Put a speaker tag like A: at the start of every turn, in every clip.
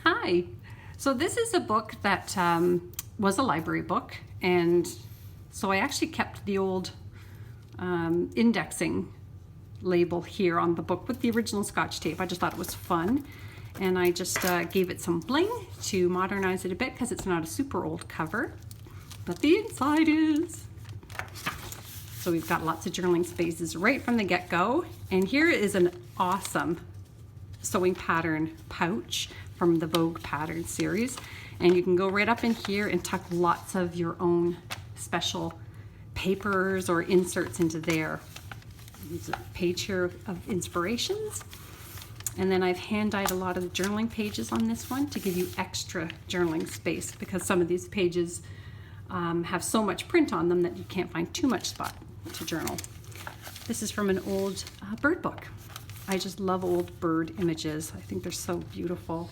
A: Hi. So this is a book that was a library book, and so I actually kept the old indexing label here on the book with the original Scotch tape. I just thought it was fun, and I just gave it some bling to modernize it a bit because it's not a super old cover, but the inside is. So we've got lots of journaling spaces right from the get-go, and here is an awesome sewing pattern pouch from the Vogue pattern series, and you can go right up in here and tuck lots of your own special papers or inserts into there. There's a page here of inspirations, and then I've hand-dyed a lot of the journaling pages on this one to give you extra journaling space, because some of these pages have so much print on them that you can't find too much spot to journal. This is from an old bird book. I just love old bird images. I think they're so beautiful.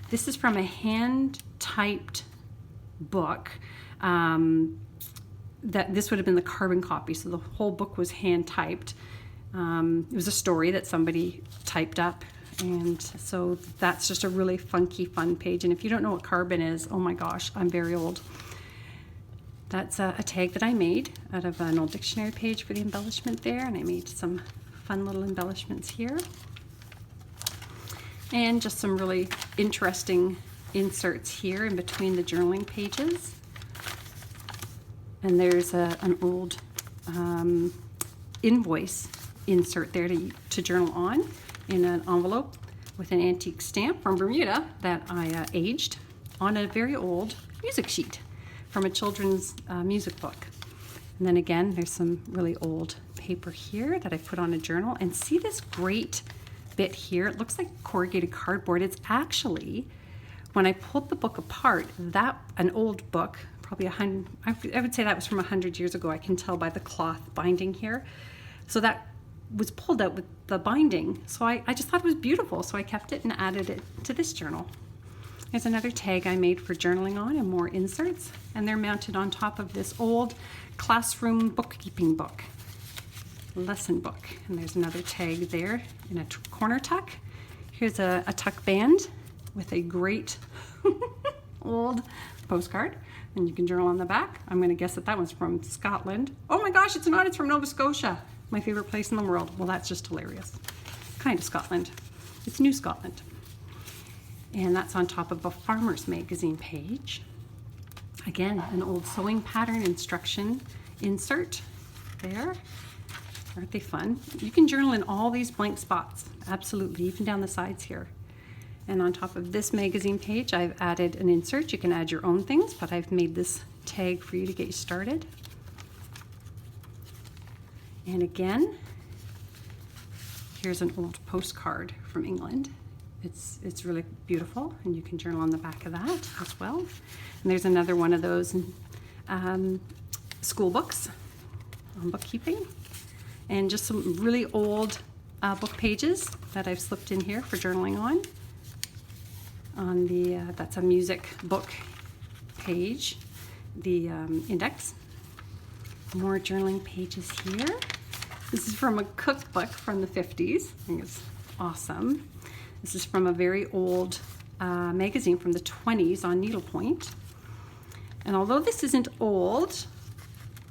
A: This is from a hand-typed book. This would have been the carbon copy, so the whole book was hand-typed. It was a story that somebody typed up, and so that's just a really funky, fun page. And if you don't know what carbon is, oh my gosh, I'm very old. That's a tag that I made out of an old dictionary page for the embellishment there, and I made some fun little embellishments here. And just some really interesting inserts here in between the journaling pages. And there's an old invoice insert there to journal on in an envelope with an antique stamp from Bermuda that I aged on a very old music sheet from a children's music book. And then again, there's some really old paper here that I put on a journal. And see this great bit here? It looks like corrugated cardboard. It's actually, when I pulled the book apart, an old book, probably I would say that was from 100 years ago. I can tell by the cloth binding here. So that was pulled out with the binding. So I just thought it was beautiful. So I kept it and added it to this journal. There's another tag I made for journaling on and more inserts. And they're mounted on top of this old classroom bookkeeping book, lesson book. And there's another tag there in a corner tuck. Here's a tuck band with a great old postcard. And you can journal on the back. I'm going to guess that one's from Scotland. Oh my gosh, it's not. It's from Nova Scotia, my favorite place in the world. Well, that's just hilarious. Kind of Scotland. It's New Scotland. And that's on top of a Farmer's Magazine page. Again, an old sewing pattern instruction insert there. Aren't they fun? You can journal in all these blank spots, absolutely, even down the sides here. And on top of this magazine page, I've added an insert. You can add your own things, but I've made this tag for you to get you started. And again, here's an old postcard from England. It's really beautiful, and you can journal on the back of that as well. And there's another one of those school books on bookkeeping, and just some really old book pages that I've slipped in here for journaling on. On the that's a music book page, the index. More journaling pages here. This is from a cookbook from the 50s. I think it's awesome. This is from a very old magazine from the 20s on needlepoint. And although this isn't old,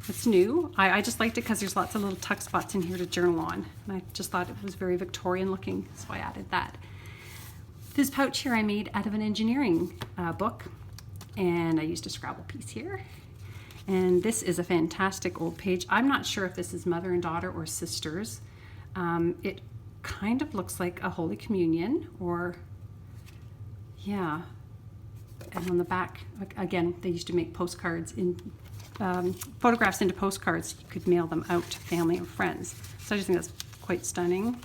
A: it's new. I just liked it because there's lots of little tuck spots in here to journal on. And I just thought it was very Victorian looking, so I added that. This pouch here I made out of an engineering book, and I used a Scrabble piece here. And this is a fantastic old page. I'm not sure if this is mother and daughter or sisters. It kind of looks like a Holy Communion, or yeah. And on the back, again, they used to make postcards in photographs into postcards. You could mail them out to family and friends. So I just think that's quite stunning.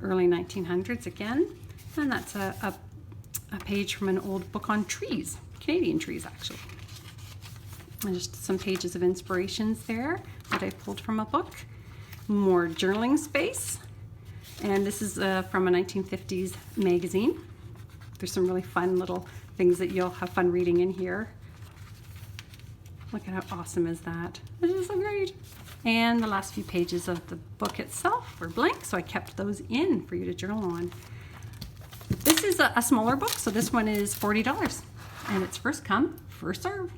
A: Early 1900s again. And that's a page from an old book on trees, Canadian trees actually. And just some pages of inspirations there that I pulled from a book. More journaling space. And this is from a 1950s magazine. There's some really fun little things that you'll have fun reading in here. Look at how awesome is that. This is so great. And the last few pages of the book itself were blank, so I kept those in for you to journal on. This this is a smaller book, so this one is $40. And it's first come, first serve.